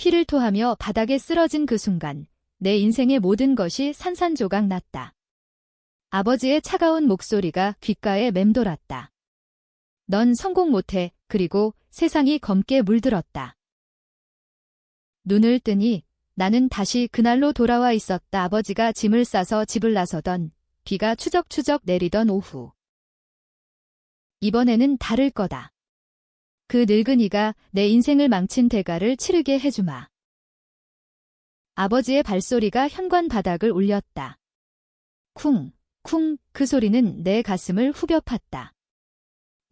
피를 토하며 바닥에 쓰러진 그 순간 내 인생의 모든 것이 산산조각 났다. 아버지의 차가운 목소리가 귓가에 맴돌았다. 넌 성공 못해. 그리고 세상이 검게 물들었다. 눈을 뜨니 나는 다시 그날로 돌아와 있었다. 아버지가 짐을 싸서 집을 나서던 비가 추적추적 내리던 오후. 이번에는 다를 거다. 그 늙은이가 내 인생을 망친 대가를 치르게 해주마. 아버지의 발소리가 현관 바닥을 울렸다. 쿵, 쿵, 그 소리는 내 가슴을 후벼 팠다.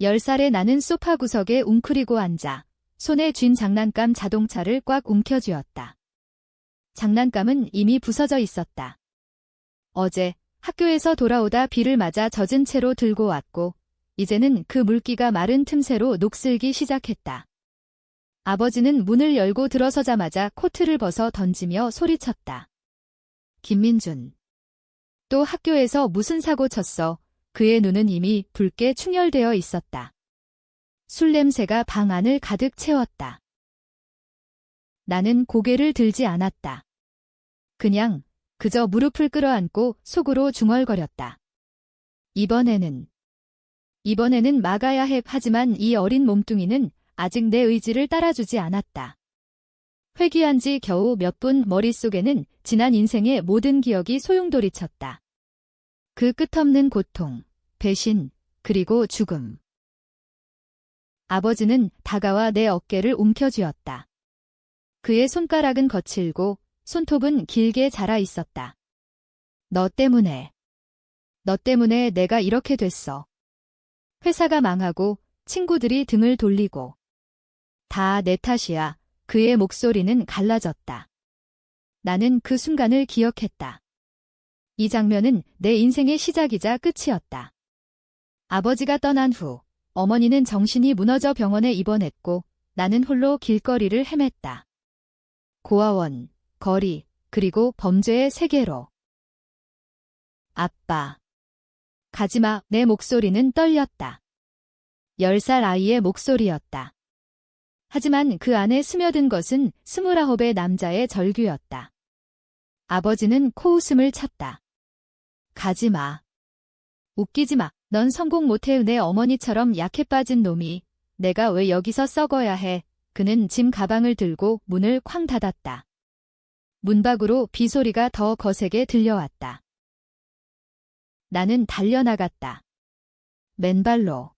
10살의 나는 소파 구석에 웅크리고 앉아 손에 쥔 장난감 자동차를 꽉 움켜쥐었다. 장난감은 이미 부서져 있었다. 어제 학교에서 돌아오다 비를 맞아 젖은 채로 들고 왔고 이제는 그 물기가 마른 틈새로 녹슬기 시작했다. 아버지는 문을 열고 들어서자마자 코트를 벗어 던지며 소리쳤다. 김민준. 또 학교에서 무슨 사고 쳤어? 그의 눈은 이미 붉게 충혈되어 있었다. 술 냄새가 방 안을 가득 채웠다. 나는 고개를 들지 않았다. 그저 무릎을 끌어안고 속으로 중얼거렸다. 이번에는 막아야 해. 하지만 이 어린 몸뚱이는 아직 내 의지를 따라주지 않았다. 회귀한 지 겨우 몇 분 머릿속에는 지난 인생의 모든 기억이 소용돌이쳤다. 그 끝없는 고통, 배신, 그리고 죽음. 아버지는 다가와 내 어깨를 움켜쥐었다. 그의 손가락은 거칠고 손톱은 길게 자라 있었다. 너 때문에 내가 이렇게 됐어. 회사가 망하고 친구들이 등을 돌리고. 다 내 탓이야. 그의 목소리는 갈라졌다. 나는 그 순간을 기억했다. 이 장면은 내 인생의 시작이자 끝이었다. 아버지가 떠난 후 어머니는 정신이 무너져 병원에 입원했고 나는 홀로 길거리를 헤맸다. 고아원, 거리, 그리고 범죄의 세계로. 아빠. 가지마. 내 목소리는 떨렸다. 10살 아이의 목소리였다. 하지만 그 안에 스며든 것은 29의 남자의 절규였다. 아버지는 코웃음을 쳤다. 가지마. 웃기지마. 넌 성공 못해. 내 어머니처럼 약해 빠진 놈이. 내가 왜 여기서 썩어야 해. 그는 짐 가방을 들고 문을 쾅 닫았다. 문 밖으로 비소리가 더 거세게 들려왔다. 나는 달려나갔다. 맨발로.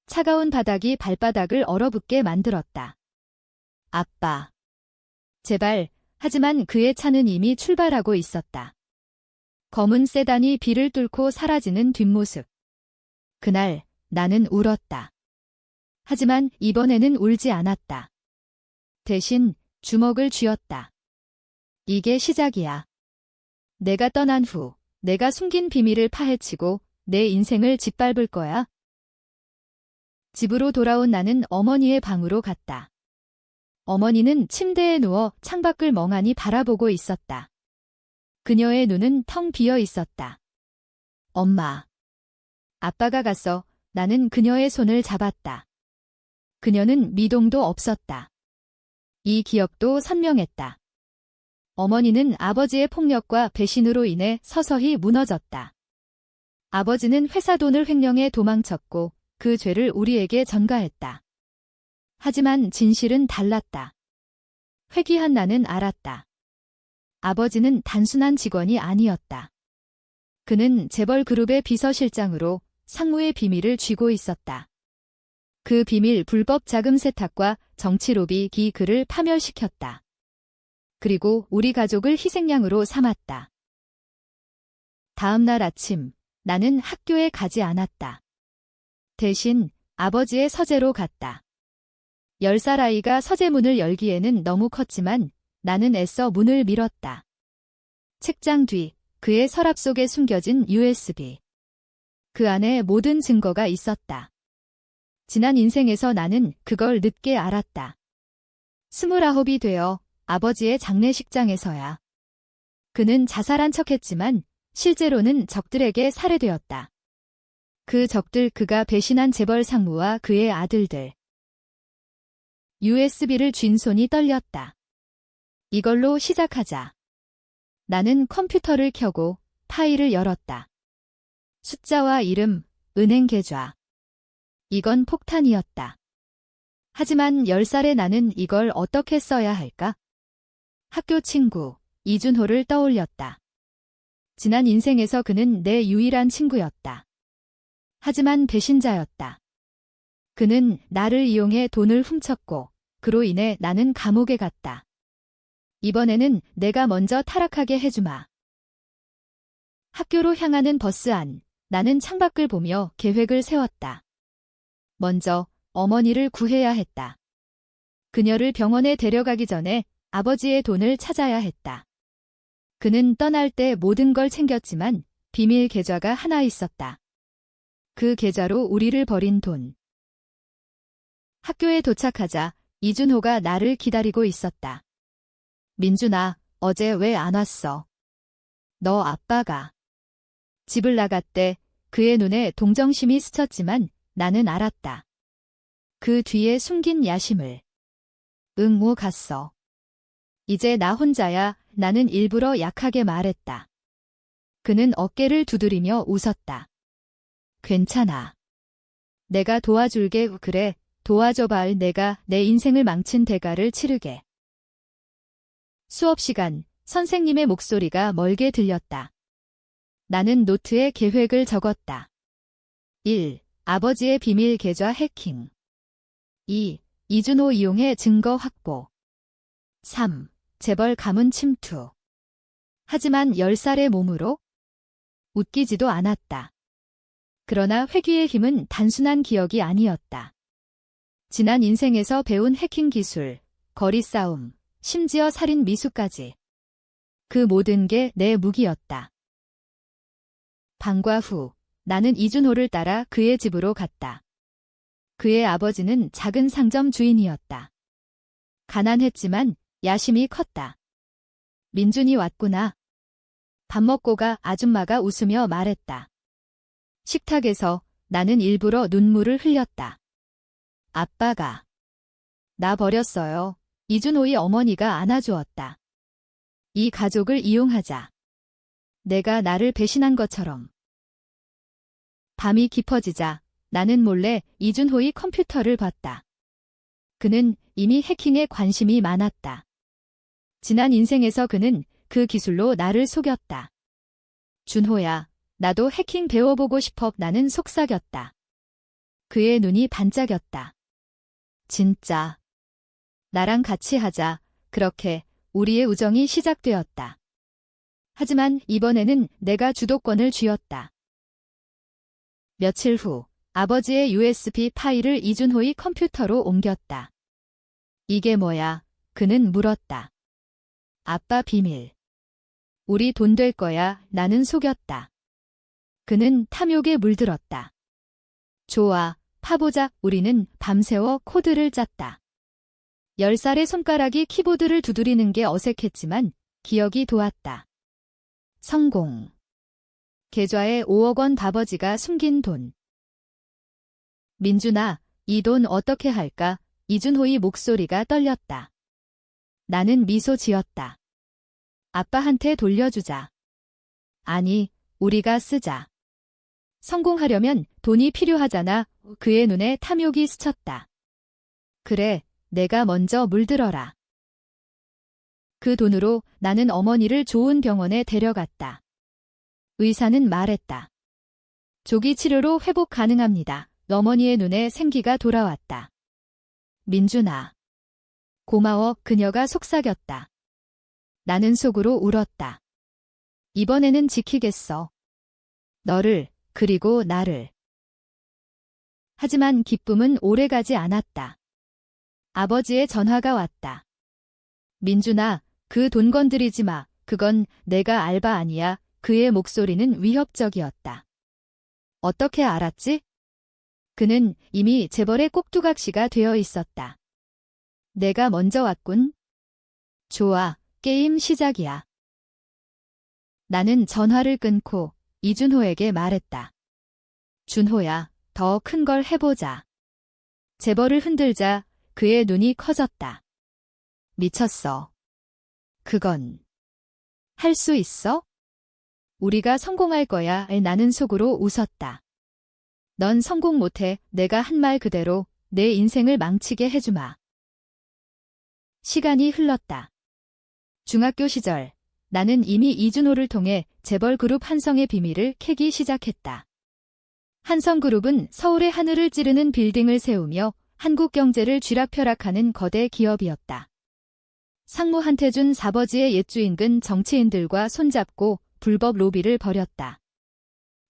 차가운 바닥이 발바닥을 얼어붙게 만들었다. 아빠. 제발. 하지만 그의 차는 이미 출발하고 있었다. 검은 세단이 비를 뚫고 사라지는 뒷모습. 그날 나는 울었다. 하지만 이번에는 울지 않았다. 대신 주먹을 쥐었다. 이게 시작이야. 내가 떠난 후 내가 숨긴 비밀을 파헤치고 내 인생을 짓밟을 거야. 집으로 돌아온 나는 어머니의 방으로 갔다. 어머니는 침대에 누워 창밖을 멍하니 바라보고 있었다. 그녀의 눈은 텅 비어 있었다. 엄마. 아빠가 갔어. 나는 그녀의 손을 잡았다. 그녀는 미동도 없었다. 이 기억도 선명했다. 어머니는 아버지의 폭력과 배신으로 인해 서서히 무너졌다. 아버지는 회사 돈을 횡령해 도망쳤고 그 죄를 우리에게 전가했다. 하지만 진실은 달랐다. 회귀한 나는 알았다. 아버지는 단순한 직원이 아니었다. 그는 재벌 그룹의 비서실장으로 상무의 비밀을 쥐고 있었다. 그 비밀 불법 자금 세탁과 정치 로비기 그를 파멸시켰다. 그리고 우리 가족을 희생양으로 삼았다. 다음 날 아침, 나는 학교에 가지 않았다. 대신 아버지의 서재로 갔다. 10살 아이가 서재문을 열기에는 너무 컸지만 나는 애써 문을 밀었다. 책장 뒤, 그의 서랍 속에 숨겨진 USB. 그 안에 모든 증거가 있었다. 지난 인생에서 나는 그걸 늦게 알았다. 29이 되어 아버지의 장례식장에서야. 그는 자살한 척했지만 실제로는 적들에게 살해되었다. 그 적들 그가 배신한 재벌 상무와 그의 아들들. USB를 쥔 손이 떨렸다. 이걸로 시작하자. 나는 컴퓨터를 켜고 파일을 열었다. 숫자와 이름, 은행 계좌. 이건 폭탄이었다. 하지만 10살의 나는 이걸 어떻게 써야 할까? 학교 친구, 이준호를 떠올렸다. 지난 인생에서 그는 내 유일한 친구였다. 하지만 배신자였다. 그는 나를 이용해 돈을 훔쳤고, 그로 인해 나는 감옥에 갔다. 이번에는 내가 먼저 타락하게 해주마. 학교로 향하는 버스 안, 나는 창밖을 보며 계획을 세웠다. 먼저 어머니를 구해야 했다. 그녀를 병원에 데려가기 전에 아버지의 돈을 찾아야 했다. 그는 떠날 때 모든 걸 챙겼지만 비밀 계좌가 하나 있었다. 그 계좌로 우리를 버린 돈. 학교에 도착하자 이준호가 나를 기다리고 있었다. 민준아, 어제 왜 안 왔어? 너 아빠가. 집을 나갔대. 그의 눈에 동정심이 스쳤지만 나는 알았다. 그 뒤에 숨긴 야심을. 응, 뭐 갔어. 이제 나 혼자야. 나는 일부러 약하게 말했다. 그는 어깨를 두드리며 웃었다. 괜찮아. 내가 도와줄게. 그래, 도와줘봐. 내가 내 인생을 망친 대가를 치르게. 수업 시간, 선생님의 목소리가 멀게 들렸다. 나는 노트에 계획을 적었다. 1. 아버지의 비밀 계좌 해킹. 2. 이준호 이용해 증거 확보. 3. 재벌 가문 침투. 하지만 10살의 몸으로 웃기지도 않았다. 그러나 회귀의 힘은 단순한 기억이 아니었다. 지난 인생에서 배운 해킹 기술, 거리 싸움, 심지어 살인 미수까지. 그 모든 게 내 무기였다. 방과 후, 나는 이준호를 따라 그의 집으로 갔다. 그의 아버지는 작은 상점 주인이었다. 가난했지만 야심이 컸다. 민준이 왔구나. 밥 먹고 가. 아줌마가 웃으며 말했다. 식탁에서 나는 일부러 눈물을 흘렸다. 아빠가 나 버렸어요. 이준호의 어머니가 안아주었다. 이 가족을 이용하자. 내가 나를 배신한 것처럼. 밤이 깊어지자 나는 몰래 이준호의 컴퓨터를 봤다. 그는 이미 해킹에 관심이 많았다. 지난 인생에서 그는 그 기술로 나를 속였다. 준호야, 나도 해킹 배워보고 싶어. 나는 속삭였다. 그의 눈이 반짝였다. 진짜. 나랑 같이 하자. 그렇게 우리의 우정이 시작되었다. 하지만 이번에는 내가 주도권을 쥐었다. 며칠 후 아버지의 USB 파일을 이준호의 컴퓨터로 옮겼다. 이게 뭐야? 그는 물었다. 아빠 비밀. 우리 돈 될 거야. 나는 속였다. 그는 탐욕에 물들었다. 좋아, 파보자. 우리는 밤새워 코드를 짰다. 10살의 손가락이 키보드를 두드리는 게 어색했지만 기억이 도왔다. 성공. 계좌에 5억 원 아버지가 숨긴 돈. 민준아, 이 돈 어떻게 할까? 이준호의 목소리가 떨렸다. 나는 미소 지었다. 아빠한테 돌려주자. 아니, 우리가 쓰자. 성공하려면 돈이 필요하잖아. 그의 눈에 탐욕이 스쳤다. 그래, 내가 먼저 물들어라. 그 돈으로 나는 어머니를 좋은 병원에 데려갔다. 의사는 말했다. 조기 치료로 회복 가능합니다. 어머니의 눈에 생기가 돌아왔다. 민준아. 고마워. 그녀가 속삭였다. 나는 속으로 울었다. 이번에는 지키겠어. 너를, 그리고 나를. 하지만 기쁨은 오래가지 않았다. 아버지의 전화가 왔다. 민준아, 그 돈 건드리지 마. 그건 내가 알바 아니야. 그의 목소리는 위협적이었다. 어떻게 알았지? 그는 이미 재벌의 꼭두각시가 되어 있었다. 내가 먼저 왔군. 좋아, 게임 시작이야. 나는 전화를 끊고 이준호에게 말했다. 준호야, 더 큰 걸 해보자. 재벌을 흔들자. 그의 눈이 커졌다. 미쳤어. 그건 할 수 있어? 우리가 성공할 거야. 나는 속으로 웃었다. 넌 성공 못해. 내가 한 말 그대로 내 인생을 망치게 해주마. 시간이 흘렀다. 중학교 시절 나는 이미 이준호를 통해 재벌그룹 한성의 비밀을 캐기 시작했다. 한성그룹은 서울의 하늘을 찌르는 빌딩을 세우며 한국 경제를 쥐락펴락하는 거대 기업이었다. 상무 한태준 아버지의 옛 주인근 정치인들과 손잡고 불법 로비를 벌였다.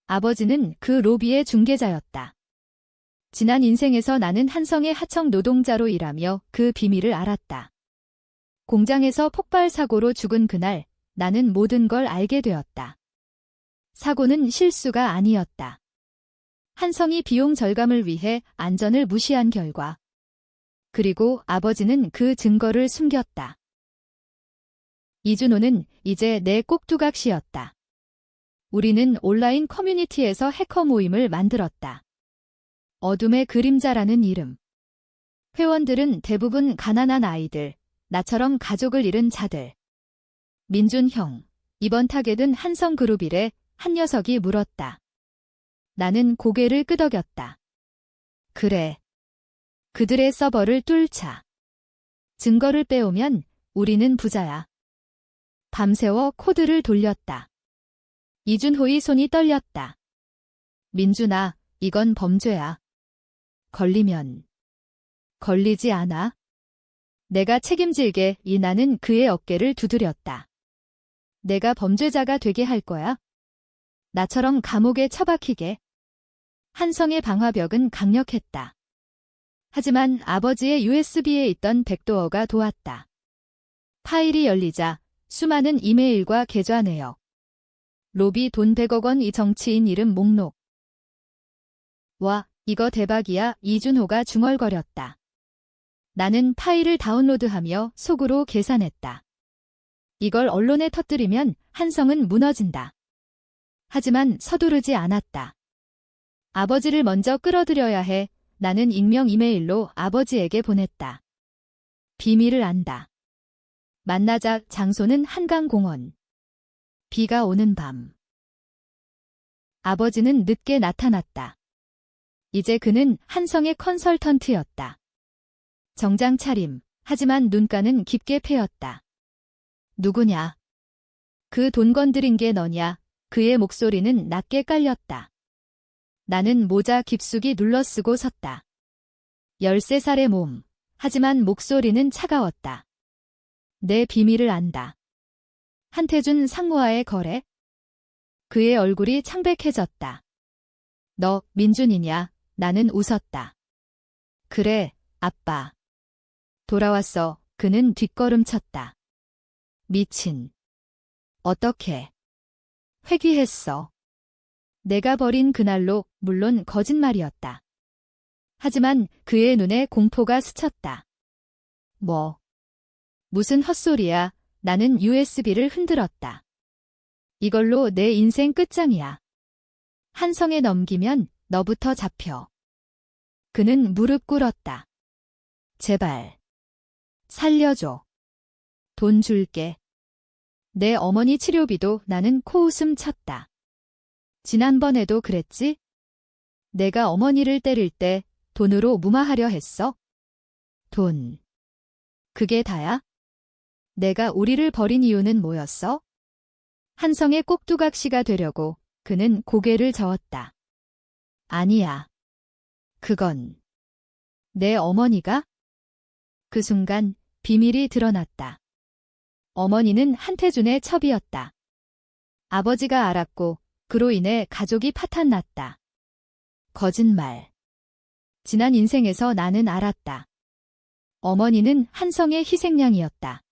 아버지는 그 로비의 중개자였다. 지난 인생에서 나는 한성의 하청 노동자로 일하며 그 비밀을 알았다. 공장에서 폭발 사고로 죽은 그날 나는 모든 걸 알게 되었다. 사고는 실수가 아니었다. 한성이 비용 절감을 위해 안전을 무시한 결과. 그리고 아버지는 그 증거를 숨겼다. 이준호는 이제 내 꼭두각시였다. 우리는 온라인 커뮤니티에서 해커 모임을 만들었다. 어둠의 그림자라는 이름. 회원들은 대부분 가난한 아이들, 나처럼 가족을 잃은 자들. 민준 형, 이번 타겟은 한성그룹이래. 한 녀석이 물었다. 나는 고개를 끄덕였다. 그래. 그들의 서버를 뚫자. 증거를 빼오면 우리는 부자야. 밤새워 코드를 돌렸다. 이준호의 손이 떨렸다. 민준아, 이건 범죄야. 걸리면. 걸리지 않아. 내가 책임질게. 나는 그의 어깨를 두드렸다. 내가 범죄자가 되게 할 거야? 나처럼 감옥에 처박히게. 한성의 방화벽은 강력했다. 하지만 아버지의 USB에 있던 백도어가 도왔다. 파일이 열리자 수많은 이메일과 계좌 내역. 로비 돈 100억 원 이 정치인 이름 목록. 와, 이거 대박이야. 이준호가 중얼거렸다. 나는 파일을 다운로드하며 속으로 계산했다. 이걸 언론에 터뜨리면 한성은 무너진다. 하지만 서두르지 않았다. 아버지를 먼저 끌어들여야 해. 나는 익명 이메일로 아버지에게 보냈다. 비밀을 안다. 만나자. 장소는 한강공원. 비가 오는 밤. 아버지는 늦게 나타났다. 이제 그는 한성의 컨설턴트였다. 정장 차림, 하지만 눈가는 깊게 패였다. 누구냐? 그 돈 건드린 게 너냐? 그의 목소리는 낮게 깔렸다. 나는 모자 깊숙이 눌러쓰고 섰다. 13살의 몸, 하지만 목소리는 차가웠다. 내 비밀을 안다. 한태준 상무와의 거래? 그의 얼굴이 창백해졌다. 너 민준이냐? 나는 웃었다. 그래, 아빠. 돌아왔어. 그는 뒷걸음쳤다. 미친. 어떻게? 회귀했어. 내가 벌인 그날로. 물론 거짓말이었다. 하지만 그의 눈에 공포가 스쳤다. 뭐? 무슨 헛소리야. 나는 USB를 흔들었다. 이걸로 내 인생 끝장이야. 한성에 넘기면 너부터 잡혀. 그는 무릎 꿇었다. 제발. 살려줘. 돈 줄게. 내 어머니 치료비도. 나는 코웃음 쳤다. 지난번에도 그랬지? 내가 어머니를 때릴 때 돈으로 무마하려 했어? 돈. 그게 다야? 내가 우리를 버린 이유는 뭐였어? 한성의 꼭두각시가 되려고. 그는 고개를 저었다. 아니야. 그건 내 어머니가? 그 순간 비밀이 드러났다. 어머니는 한태준의 첩이었다. 아버지가 알았고 그로 인해 가족이 파탄났다. 거짓말. 지난 인생에서 나는 알았다. 어머니는 한성의 희생양이었다.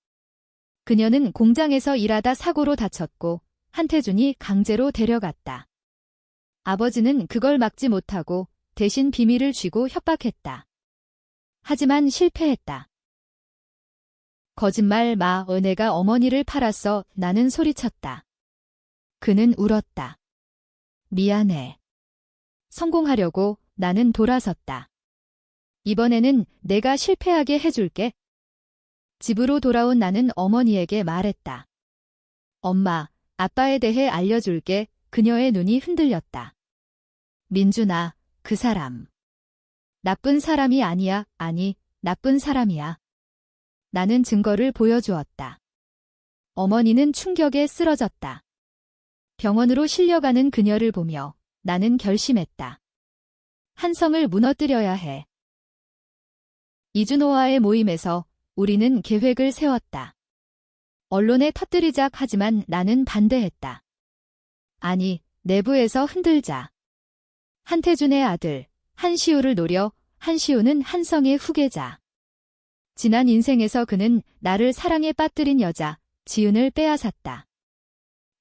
그녀는 공장에서 일하다 사고로 다쳤고 한태준이 강제로 데려갔다. 아버지는 그걸 막지 못하고 대신 비밀을 쥐고 협박했다. 하지만 실패했다. 거짓말 마. 내가 어머니를 팔았어. 나는 소리쳤다. 그는 울었다. 미안해. 성공하려고. 나는 돌아섰다. 이번에는 내가 실패하게 해줄게. 집으로 돌아온 나는 어머니에게 말했다. 엄마, 아빠에 대해 알려줄게. 그녀의 눈이 흔들렸다. 민준아, 그 사람. 나쁜 사람이 아니야. 아니, 나쁜 사람이야. 나는 증거를 보여주었다. 어머니는 충격에 쓰러졌다. 병원으로 실려가는 그녀를 보며 나는 결심했다. 한성을 무너뜨려야 해. 이준호와의 모임에서 우리는 계획을 세웠다. 언론에 터뜨리자 하지만 나는 반대했다. 아니, 내부에서 흔들자. 한태준의 아들, 한시우를 노려. 한시우는 한성의 후계자. 지난 인생에서 그는 나를 사랑에 빠뜨린 여자, 지은을 빼앗았다.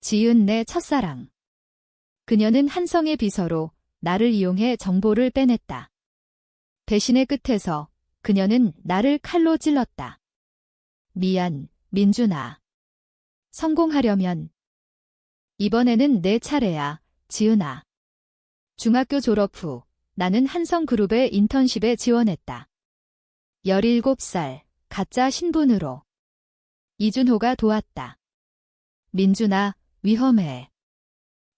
지은 내 첫사랑. 그녀는 한성의 비서로 나를 이용해 정보를 빼냈다. 배신의 끝에서 그녀는 나를 칼로 찔렀다. 미안, 민준아. 성공하려면 이번에는 내 차례야, 지은아. 중학교 졸업 후 나는 한성그룹의 인턴십에 지원했다. 17살, 가짜 신분으로. 이준호가 도왔다. 민준아, 위험해.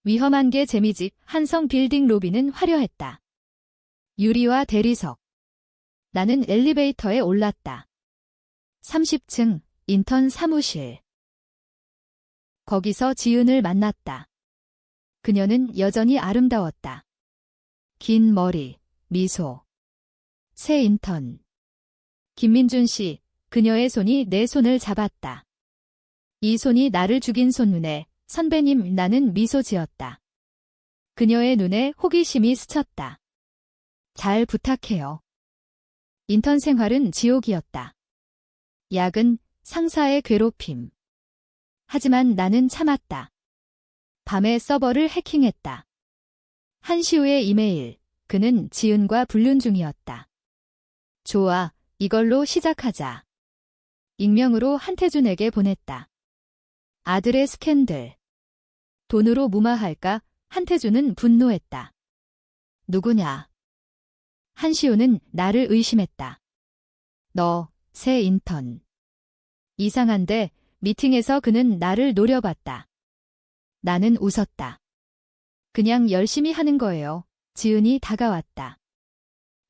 위험한 게 재미지. 한성 빌딩 로비는 화려했다. 유리와 대리석. 나는 엘리베이터에 올랐다. 30층, 인턴 사무실. 거기서 지은을 만났다. 그녀는 여전히 아름다웠다. 긴 머리, 미소. 새 인턴. 김민준 씨, 그녀의 손이 내 손을 잡았다. 이 손이 나를 죽인 손. 눈에 선배님. 나는 미소 지었다. 그녀의 눈에 호기심이 스쳤다. 잘 부탁해요. 인턴 생활은 지옥이었다. 야근, 상사의 괴롭힘. 하지만 나는 참았다. 밤에 서버를 해킹했다. 한시우의 이메일, 그는 지은과 불륜 중이었다. 좋아, 이걸로 시작하자. 익명으로 한태준에게 보냈다. 아들의 스캔들. 돈으로 무마할까? 한태준은 분노했다. 누구냐? 한시우는 나를 의심했다. 너, 새 인턴. 이상한데 미팅에서 그는 나를 노려봤다. 나는 웃었다. 그냥 열심히 하는 거예요. 지은이 다가왔다.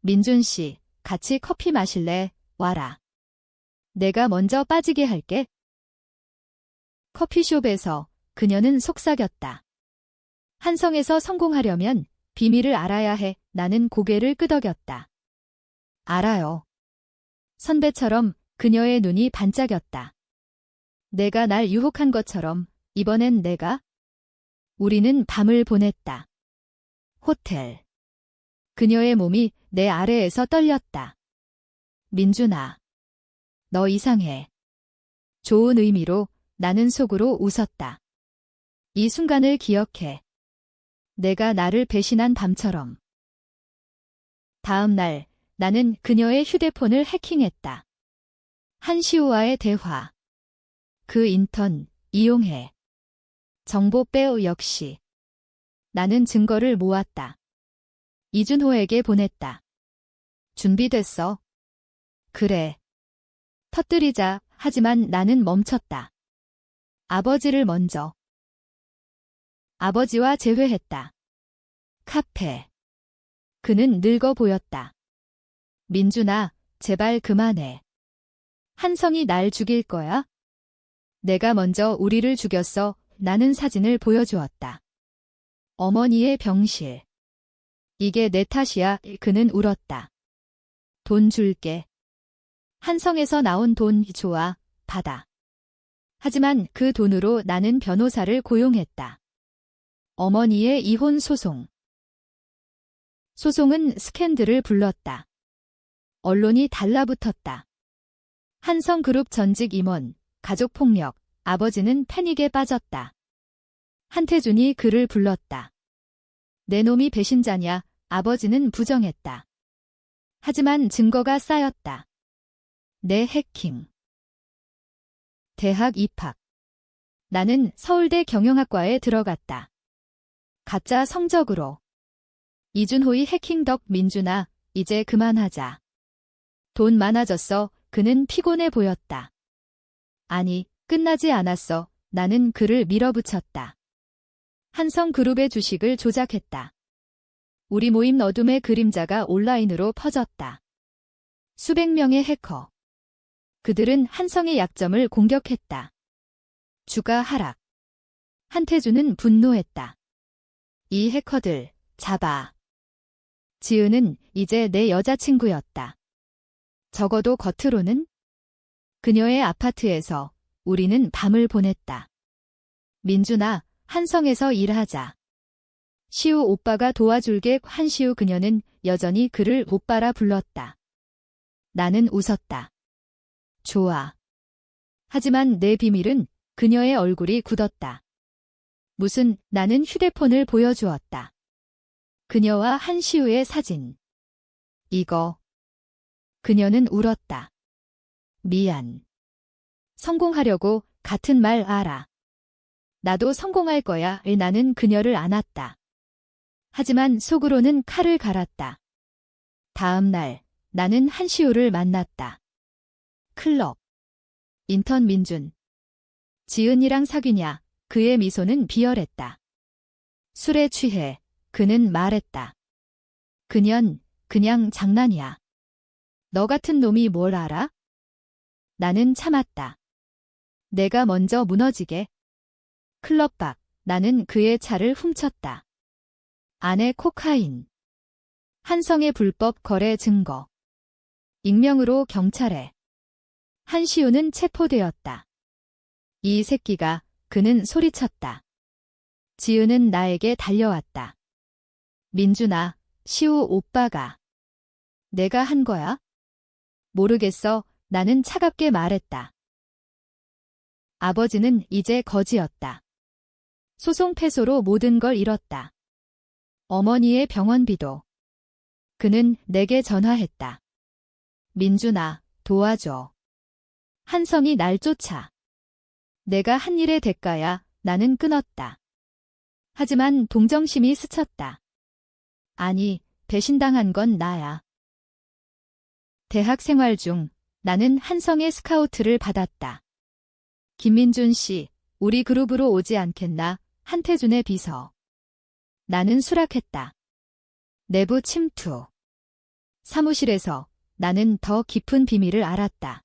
민준 씨, 같이 커피 마실래? 와라. 내가 먼저 빠지게 할게. 커피숍에서 그녀는 속삭였다. 한성에서 성공하려면 비밀을 알아야 해. 나는 고개를 끄덕였다. 알아요. 선배처럼 그녀의 눈이 반짝였다. 내가 날 유혹한 것처럼 이번엔 내가? 우리는 밤을 보냈다. 호텔. 그녀의 몸이 내 아래에서 떨렸다. 민준아. 너 이상해. 좋은 의미로. 나는 속으로 웃었다. 이 순간을 기억해. 내가 나를 배신한 밤처럼. 다음 날 나는 그녀의 휴대폰을 해킹했다. 한시우와의 대화. 그 인턴 이용해. 정보 빼오. 역시. 나는 증거를 모았다. 이준호에게 보냈다. 준비됐어? 그래. 터뜨리자. 하지만 나는 멈췄다. 아버지를 먼저. 아버지와 재회했다. 카페. 그는 늙어 보였다. 민준아, 제발 그만해. 한성이 날 죽일 거야? 내가 먼저 우리를 죽였어. 나는 사진을 보여주었다. 어머니의 병실. 이게 내 탓이야. 그는 울었다. 돈 줄게. 한성에서 나온 돈 좋아. 받아. 하지만 그 돈으로 나는 변호사를 고용했다. 어머니의 이혼 소송. 소송은 스캔들을 불렀다. 언론이 달라붙었다. 한성그룹 전직 임원, 가족폭력, 아버지는 패닉에 빠졌다. 한태준이 그를 불렀다. 내 놈이 배신자냐? 아버지는 부정했다. 하지만 증거가 쌓였다. 내 해킹. 대학 입학. 나는 서울대 경영학과에 들어갔다. 가짜 성적으로. 이준호의 해킹 덕. 민준아, 이제 그만하자. 돈 많아졌어. 그는 피곤해 보였다. 아니, 끝나지 않았어. 나는 그를 밀어붙였다. 한성그룹의 주식을 조작했다. 우리 모임 어둠의 그림자가 온라인으로 퍼졌다. 수백 명의 해커. 그들은 한성의 약점을 공격했다. 주가 하락. 한태준은 분노했다. 이 해커들, 잡아. 지은은 이제 내 여자친구였다. 적어도 겉으로는. 그녀의 아파트에서 우리는 밤을 보냈다. 민준아, 한성에서 일하자. 시우 오빠가 도와줄게. 한시우. 그녀는 여전히 그를 오빠라 불렀다. 나는 웃었다. 좋아. 하지만 내 비밀은 그녀의 얼굴이 굳었다. 무슨, 나는 휴대폰을 보여주었다. 그녀와 한시우의 사진. 이거. 그녀는 울었다. 미안. 성공하려고 같은 말 알아. 나도 성공할 거야. 나는 그녀를 안았다. 하지만 속으로는 칼을 갈았다. 다음 날 나는 한시우를 만났다. 클럽. 인턴 민준. 지은이랑 사귀냐? 그의 미소는 비열했다. 술에 취해 그는 말했다. 그년 그냥 장난이야. 너 같은 놈이 뭘 알아? 나는 참았다. 내가 먼저 무너지게. 클럽 밖 나는 그의 차를 훔쳤다. 안에 코카인. 한성의 불법 거래 증거. 익명으로 경찰에. 한시우는 체포되었다. 이 새끼가. 그는 소리쳤다. 지은은 나에게 달려왔다. 민준아, 시우 오빠가. 내가 한 거야? 모르겠어. 나는 차갑게 말했다. 아버지는 이제 거지였다. 소송 패소로 모든 걸 잃었다. 어머니의 병원비도. 그는 내게 전화했다. 민준아, 도와줘. 한성이 날 쫓아. 내가 한 일의 대가야. 나는 끊었다. 하지만 동정심이 스쳤다. 아니, 배신당한 건 나야. 대학 생활 중 나는 한성의 스카우트를 받았다. 김민준 씨, 우리 그룹으로 오지 않겠나? 한태준의 비서. 나는 수락했다. 내부 침투. 사무실에서 나는 더 깊은 비밀을 알았다.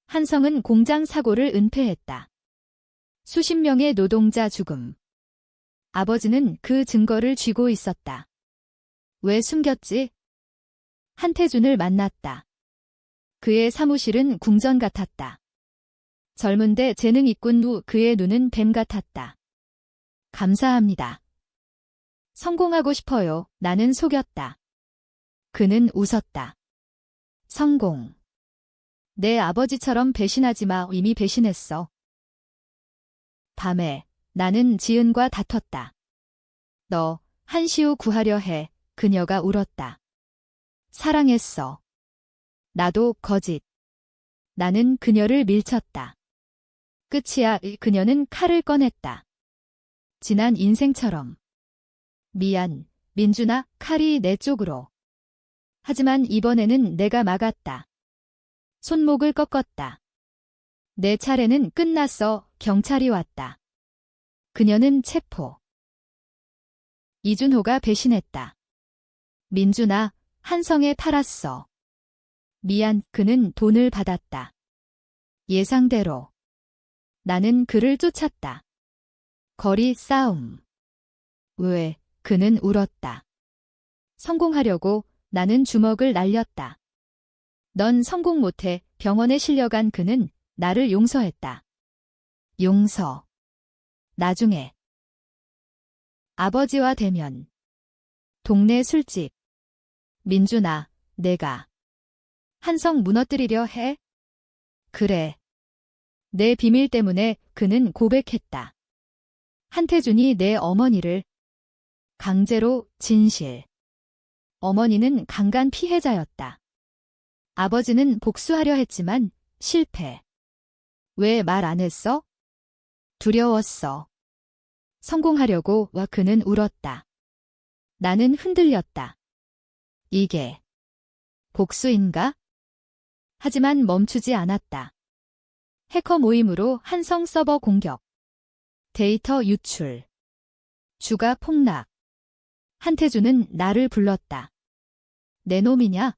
한성은 공장 사고를 은폐했다. 수십 명의 노동자 죽음. 아버지는 그 증거를 쥐고 있었다. 왜 숨겼지? 한태준을 만났다. 그의 사무실은 궁전 같았다. 젊은데 재능 있군. 후 그의 눈은 뱀 같았다. 감사합니다. 성공하고 싶어요. 나는 속였다. 그는 웃었다. 성공. 내 아버지처럼 배신하지 마. 이미 배신했어. 밤에 나는 지은과 다퉜다. 너 한시우 구하려 해. 그녀가 울었다. 사랑했어. 나도 거짓. 나는 그녀를 밀쳤다. 끝이야. 그녀는 칼을 꺼냈다. 지난 인생처럼. 미안, 민준아. 칼이 내 쪽으로. 하지만 이번에는 내가 막았다. 손목을 꺾었다. 내 차례는 끝났어. 경찰이 왔다. 그녀는 체포. 이준호가 배신했다. 민준아, 한성에 팔았어. 미안. 그는 돈을 받았다. 예상대로. 나는 그를 쫓았다. 거리 싸움. 왜? 그는 울었다. 성공하려고 나는 주먹을 날렸다. 넌 성공 못해. 병원에 실려간 그는 나를 용서했다. 용서. 나중에. 아버지와 대면. 동네 술집. 민준아, 내가 한성 무너뜨리려 해? 그래. 내 비밀 때문에 그는 고백했다. 한태준이 내 어머니를 강제로. 진실. 어머니는 강간 피해자였다. 아버지는 복수하려 했지만 실패. 왜 말 안 했어? 두려웠어. 성공하려고. 와 그는 울었다. 나는 흔들렸다. 이게 복수인가? 하지만 멈추지 않았다. 해커 모임으로 한성 서버 공격. 데이터 유출. 주가 폭락. 한태준은 나를 불렀다. 내 놈이냐?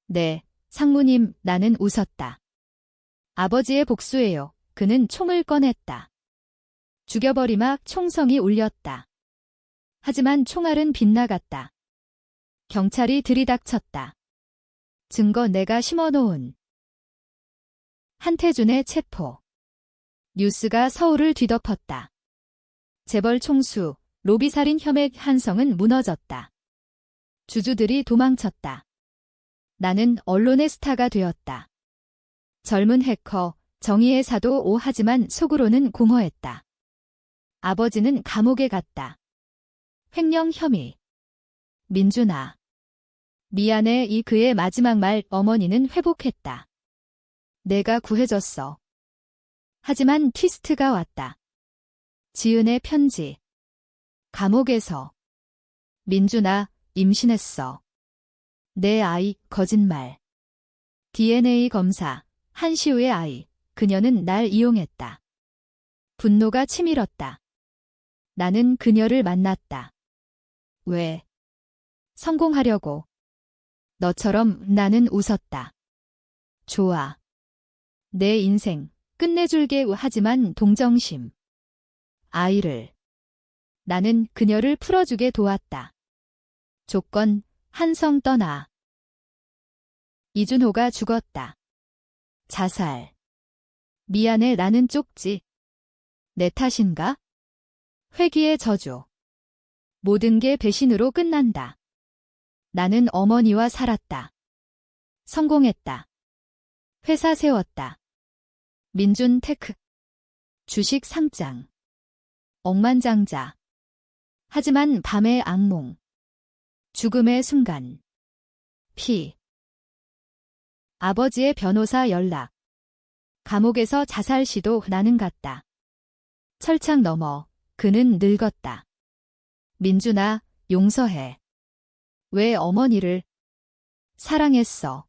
네, 상무님, 나는 웃었다. 아버지의 복수예요. 그는 총을 꺼냈다. 죽여버리마 총성이 울렸다. 하지만 총알은 빗나갔다. 경찰이 들이닥쳤다. 증거 내가 심어놓은. 한태준의 체포. 뉴스가 서울을 뒤덮었다. 재벌 총수, 로비살인 혐의 한성은 무너졌다. 주주들이 도망쳤다. 나는 언론의 스타가 되었다. 젊은 해커, 정의의 사도 하지만 속으로는 공허했다. 아버지는 감옥에 갔다. 횡령 혐의. 민준아. 미안해. 이 그의 마지막 말. 어머니는 회복했다. 내가 구해줬어. 하지만 티스트가 왔다. 지은의 편지. 감옥에서. 민준아, 임신했어. 내 아이, 거짓말. DNA 검사, 한시우의 아이. 그녀는 날 이용했다. 분노가 치밀었다. 나는 그녀를 만났다. 왜? 성공하려고. 너처럼 나는 웃었다. 좋아. 내 인생 끝내줄게. 하지만 동정심. 아이를. 나는 그녀를 풀어주게 도왔다. 조건, 한성 떠나. 이준호가 죽었다. 자살. 미안해. 나는 쪽지. 내 탓인가? 회귀의 저주. 모든 게 배신으로 끝난다. 나는 어머니와 살았다. 성공했다. 회사 세웠다. 민준테크. 주식 상장. 억만장자. 하지만 밤의 악몽. 죽음의 순간. 피. 아버지의 변호사 연락. 감옥에서 자살 시도. 나는 갔다. 철창 너머. 그는 늙었다. 민준아, 용서해. 왜 어머니를? 사랑했어.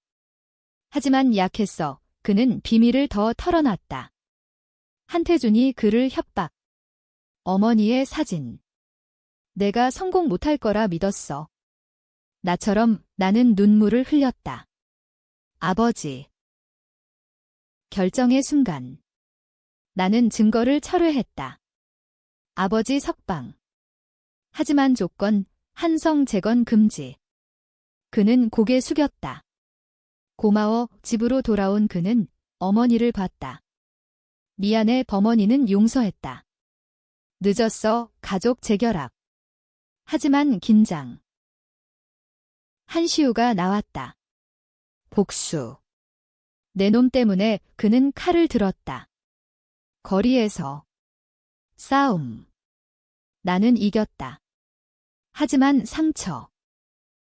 하지만 약했어. 그는 비밀을 더 털어놨다. 한태준이 그를 협박. 어머니의 사진. 내가 성공 못할 거라 믿었어. 나처럼 나는 눈물을 흘렸다. 아버지. 결정의 순간. 나는 증거를 철회했다. 아버지 석방. 하지만 조건, 한성 재건 금지. 그는 고개 숙였다. 고마워. 집으로 돌아온 그는 어머니를 봤다. 미안해. 범원이는 용서했다. 늦었어. 가족 재결합. 하지만 긴장. 한시우가 나왔다. 복수. 내 놈 때문에 그는 칼을 들었다. 거리에서. 싸움. 나는 이겼다. 하지만 상처.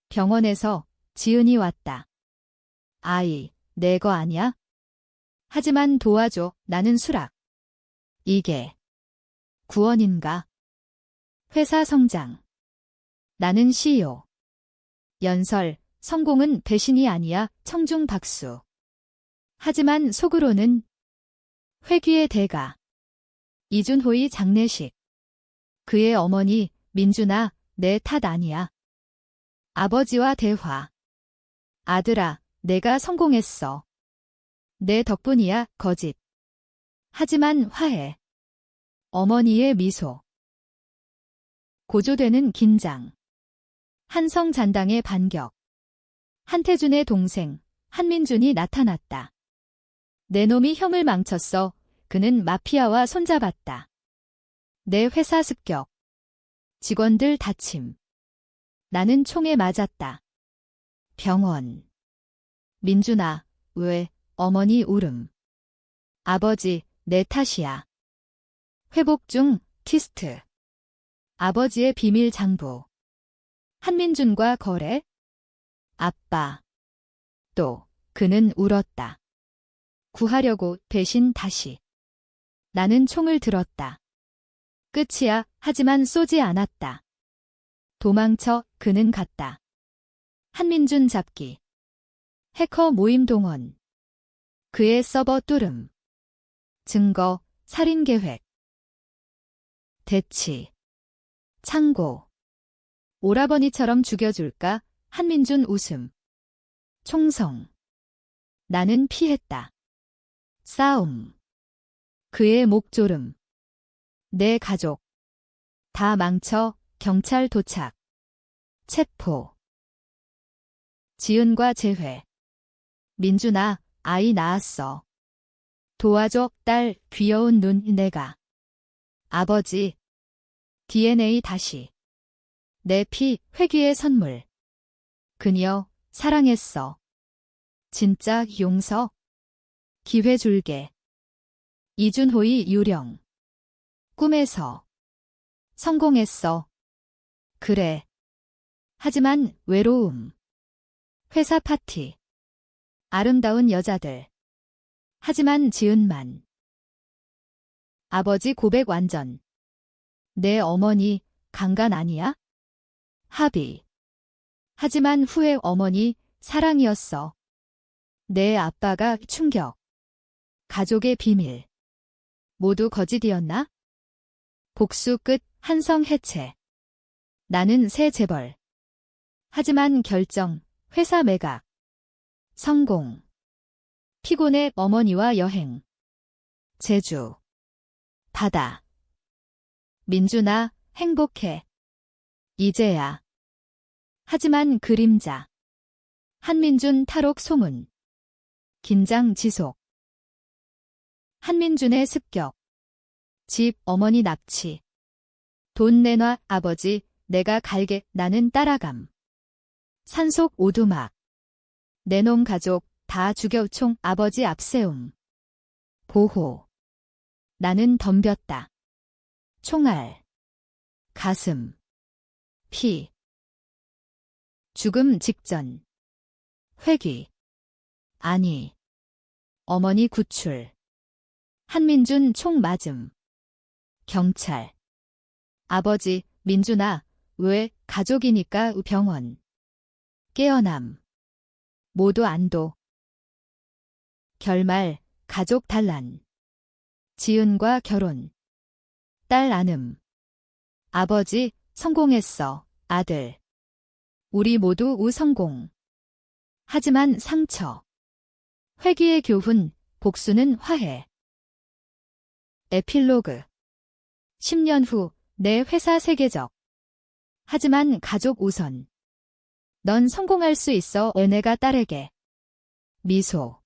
병원에서 지은이 왔다. 아이, 내 거 아니야? 하지만 도와줘. 나는 수락. 이게 구원인가? 회사 성장. 나는 CEO. 연설, 성공은 배신이 아니야. 청중 박수. 하지만 속으로는 회귀의 대가. 이준호의 장례식. 그의 어머니, 민준아, 내 탓 아니야. 아버지와 대화. 아들아, 내가 성공했어. 내 덕분이야. 거짓. 하지만 화해. 어머니의 미소. 고조되는 긴장. 한성 잔당의 반격. 한태준의 동생, 한민준이 나타났다. 내 놈이 형을 망쳤어. 그는 마피아와 손잡았다. 내 회사 습격. 직원들 다침. 나는 총에 맞았다. 병원. 민준아, 왜? 어머니 울음. 아버지, 내 탓이야. 회복 중, 티스트. 아버지의 비밀 장부. 한민준과 거래? 아빠. 또, 그는 울었다. 구하려고 배신 다시. 나는 총을 들었다. 끝이야. 하지만 쏘지 않았다. 도망쳐. 그는 갔다. 한민준 잡기. 해커 모임 동원. 그의 서버 뚫음. 증거, 살인 계획. 대치. 창고. 오라버니처럼 죽여줄까? 한민준 웃음. 총성. 나는 피했다. 싸움. 그의 목조름. 내 가족. 다 망쳐. 경찰 도착. 체포. 지은과 재회. 민준아, 아이 낳았어. 도와줘, 딸, 귀여운 눈, 내가. 아버지. DNA 다시. 내 피, 회귀의 선물. 그녀, 사랑했어. 진짜 용서. 기회 줄게. 이준호의 유령. 꿈에서. 성공했어. 그래. 하지만 외로움. 회사 파티. 아름다운 여자들. 하지만 지은만. 아버지 고백 완전. 내 어머니 강간 아니야? 합의. 하지만 후에 어머니 사랑이었어. 내 아빠가 충격. 가족의 비밀. 모두 거짓이었나? 복수 끝 한성 해체. 나는 새 재벌. 하지만 결정, 회사 매각. 성공. 피곤해 어머니와 여행. 제주. 바다. 민준아, 행복해. 이제야. 하지만 그림자. 한민준 탈옥 소문. 긴장 지속. 한민준의 습격. 집 어머니 납치. 돈 내놔 아버지, 내가 갈게 나는 따라감. 산속 오두막. 내놈 가족 다 죽여 총 아버지 앞세움. 보호. 나는 덤볐다. 총알. 가슴. 피. 죽음 직전. 회귀. 아니. 어머니 구출. 한민준 총 맞음. 경찰. 아버지, 민준아, 왜 가족이니까 병원. 깨어남. 모두 안도. 결말, 가족 단란. 지은과 결혼. 딸 안음. 아버지, 성공했어, 아들. 우리 모두 우성공. 하지만 상처. 회귀의 교훈, 복수는 화해. 에필로그. 10년 후, 내 회사 세계적. 하지만 가족 우선. 넌 성공할 수 있어, 내가 딸에게. 미소.